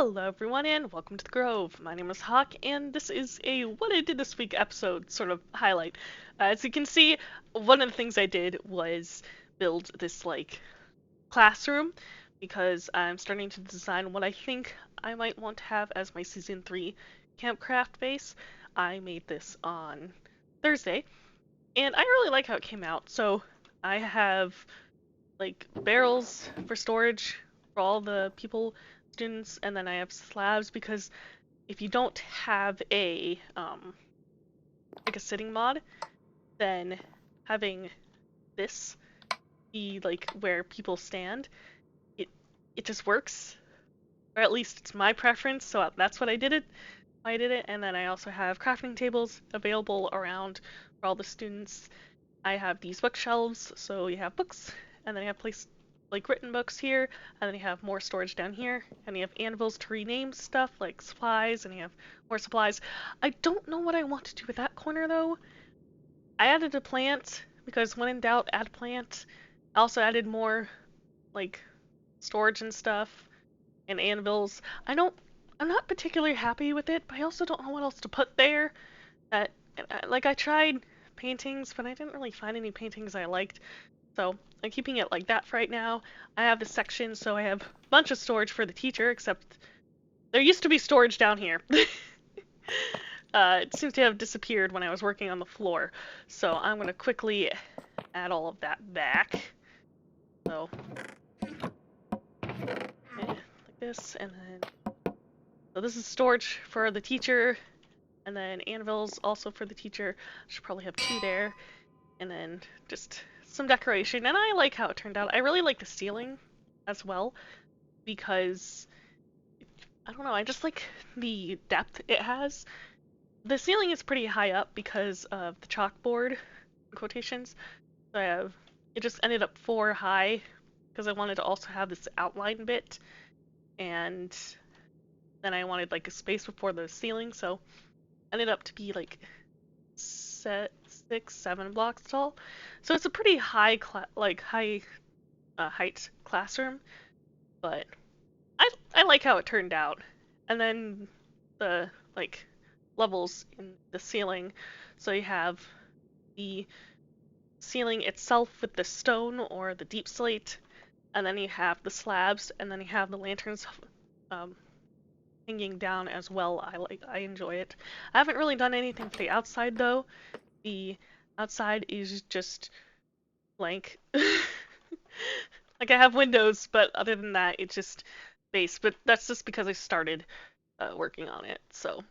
Hello everyone and welcome to the Grove. My name is Hawk and this is a what I did this week episode sort of highlight. As you can see, one of the things I did was build this classroom because I'm starting to design what I think I might want to have as my season 3 campcraft base. I made this on Thursday and I really like how it came out. So I have barrels for storage for all the people, students, and then I have slabs because if you don't have a sitting mod, then having this be where people stand, it it just works. Or at least it's my preference, so that's what I did it. And then I also have crafting tables available around for all the students. I have these bookshelves, so you have books, and then you have written books here, and then you have more storage down here, and you have anvils to rename stuff like supplies, and you have more supplies. I don't know what I want to do with that corner though. I added a plant because when in doubt, add a plant. I also added more like storage and stuff and anvils. I'm not particularly happy with it, but I also don't know what else to put there. That I tried paintings, but I didn't really find any paintings I liked. So I'm keeping it like that for right now. I have this section, so I have a bunch of storage for the teacher, except there used to be storage down here. It seems to have disappeared when I was working on the floor. So I'm going to quickly add all of that back. So, like this, and then, so this is storage for the teacher, and then anvils also for the teacher. Should probably have 2 there, and then just some decoration. And I like how it turned out. I really like the ceiling as well, because I don't know, I just like the depth it has. The ceiling is pretty high up because of the chalkboard, in quotations. So it just ended up 4 high because I wanted to also have this outline bit, and then I wanted a space before the ceiling, so ended up to be 6, 7 blocks tall. So it's a pretty high height classroom, but I like how it turned out. And then the levels in the ceiling. So you have the ceiling itself with the stone or the deep slate, and then you have the slabs, and then you have the lanterns hanging down as well. I enjoy it. I haven't really done anything for the outside though. The outside is just blank. I have windows, but other than that, it's just base. But that's just because I started working on it. So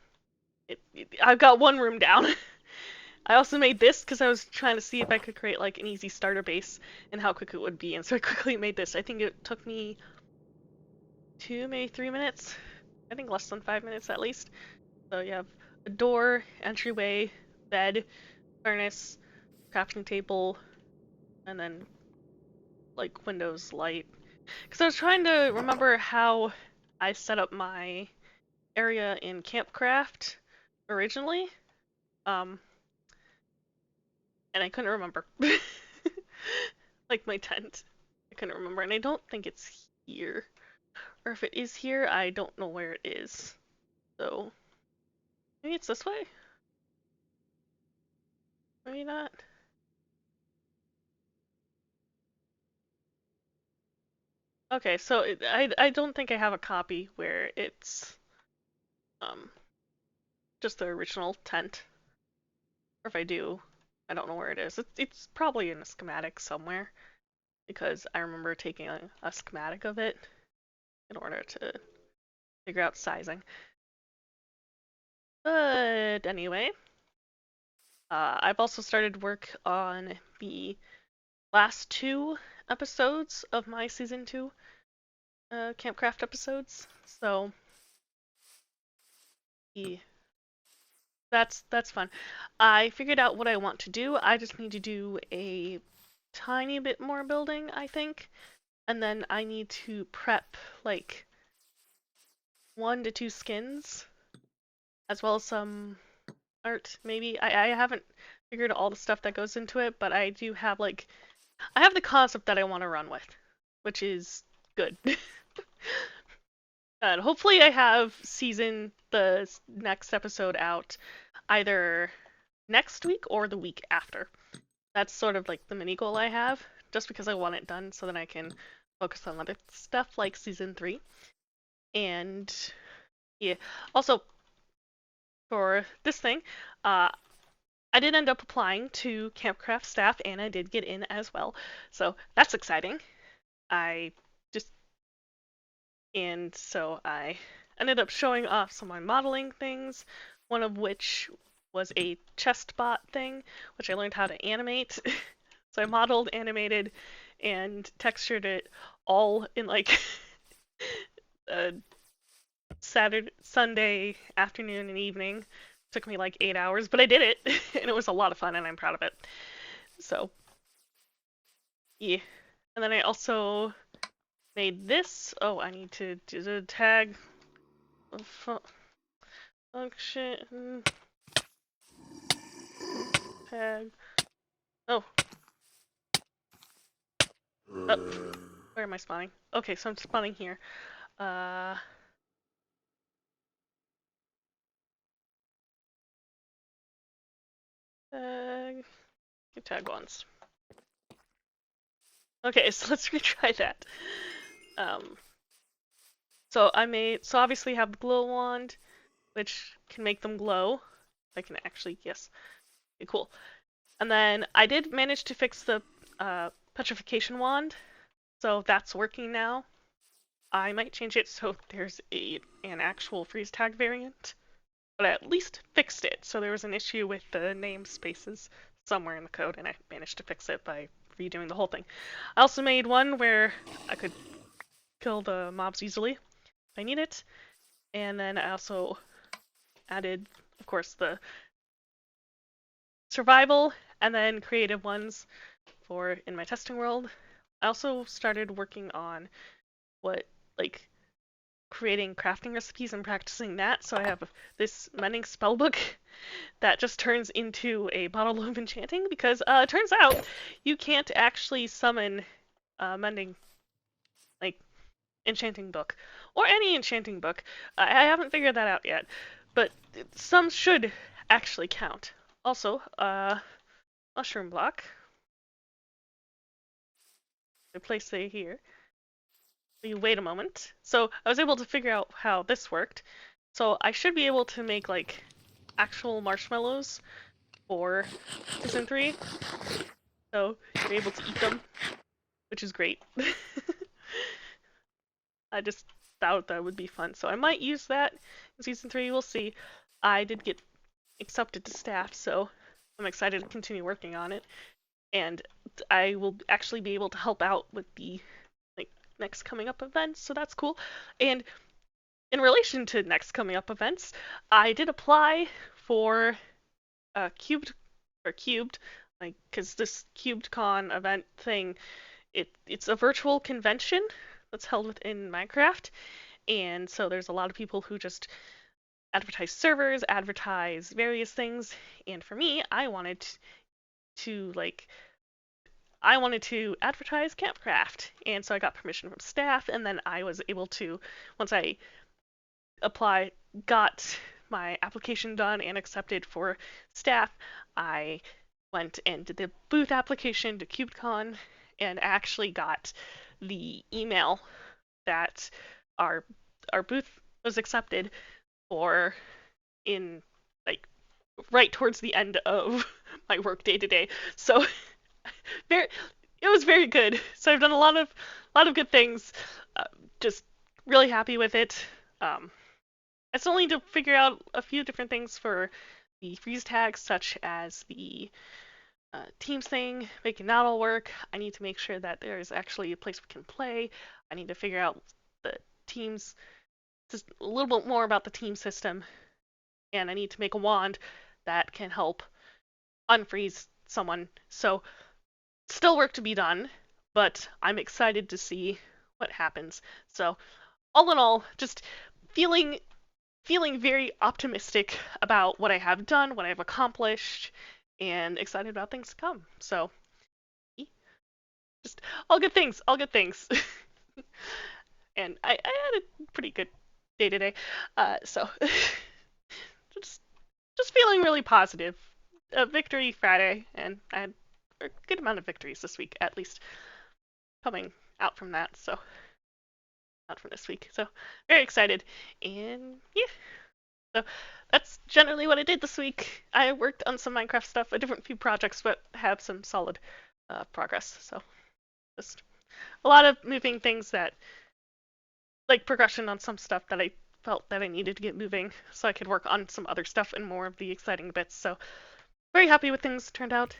I've got one room down. I also made this because I was trying to see if I could create an easy starter base and how quick it would be, and so I quickly made this. I think it took me 2, maybe 3 minutes. I think less than 5 minutes at least. So you have a door, entryway, bed, furnace, crafting table, and then windows, light. Because I was trying to remember how I set up my area in Campcraft originally. And I couldn't remember. My tent. I couldn't remember, and I don't think it's here. Or if it is here, I don't know where it is. So, maybe it's this way? Maybe not. Okay, so I don't think I have a copy where it's um just the original tent. Or if I do, I don't know where it is. It's probably in a schematic somewhere because I remember taking a schematic of it in order to figure out sizing. But anyway, I've also started work on the last 2 episodes of my season 2 Campcraft episodes. So that's fun. I figured out what I want to do. I just need to do a tiny bit more building, I think. And then I need to prep 1 to 2 skins, as well as some art, maybe. I haven't figured all the stuff that goes into it, but I do have I have the concept that I want to run with, which is good. And hopefully I have the next episode out either next week or the week after. That's sort of like the mini goal I have, just because I want it done so that I can focus on other stuff like season 3. And yeah, also for this thing, uh, I did end up applying to Campcraft staff and I did get in as well. So that's exciting. I just, and so I ended up showing off some of my modeling things, one of which was a chest bot thing, which I learned how to animate. So I modeled, animated, and textured it all in like a Sunday afternoon and evening. Took me like 8 hours, but I did it, and it was a lot of fun, and I'm proud of it. So yeah, and then I also made this. Oh, I need to do the tag function tag. Oh, oh, where am I spawning? Okay, so I'm spawning here. Uh, tag, get tag once. Okay, so let's retry that. So obviously have the glow wand, which can make them glow. I can actually, yes. Okay, cool. And then I did manage to fix the petrification wand, so that's working now. I might change it so there's an actual freeze tag variant, but I at least fixed it. So there was an issue with the namespaces somewhere in the code, and I managed to fix it by redoing the whole thing. I also made one where I could kill the mobs easily if I need it, and then I also added, of course, the survival and then creative ones for in my testing world. I also started working on what like creating crafting recipes and practicing that. So I have this mending spellbook that just turns into a bottle of enchanting because it turns out you can't actually summon mending like enchanting book or any enchanting book. I haven't figured that out yet, but some should actually count. Also, mushroom block. I place it here. You wait a moment. So I was able to figure out how this worked. So I should be able to make like actual marshmallows for season 3. So you're able to eat them, which is great. I just thought that would be fun. So I might use that in season 3. We'll see. I did get accepted to staff, so I'm excited to continue working on it. And I will actually be able to help out with the next coming up events, so that's cool. And in relation to next coming up events, I did apply for Cubed or Cubed, like because this CubedCon event thing, it's a virtual convention that's held within Minecraft, and so there's a lot of people who just advertise servers, advertise various things, and for me, to like I wanted to advertise Campcraft, and so I got permission from staff, and then I was able to, once I got my application done and accepted for staff, I went and did the booth application to CubeCon and actually got the email that our our booth was accepted for in like right towards the end of my work day today. So very, it was very good. So I've done a lot of good things. Just really happy with it. I still need to figure out a few different things for the freeze tags, such as the teams thing, making that all work. I need to make sure that there's actually a place we can play. I need to figure out the teams, just a little bit more about the team system, and I need to make a wand that can help unfreeze someone. So still work to be done, but I'm excited to see what happens. So all in all, just feeling very optimistic about what I have done, what I've accomplished, and excited about things to come. So just all good things, all good things. And I had a pretty good day to day. So just just feeling really positive. A victory Friday, and I had a good amount of victories this week, at least coming out from that. So out from this week. So very excited, and yeah. So that's generally what I did this week. I worked on some Minecraft stuff, a different few projects, but have some solid progress. So just a lot of moving things that, like progression on some stuff that I felt that I needed to get moving so I could work on some other stuff and more of the exciting bits. So very happy with things turned out.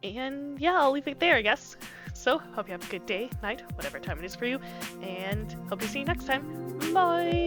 And yeah, I'll leave it there, I guess. So hope you have a good day, night, whatever time it is for you, and hope to see you next time. Bye!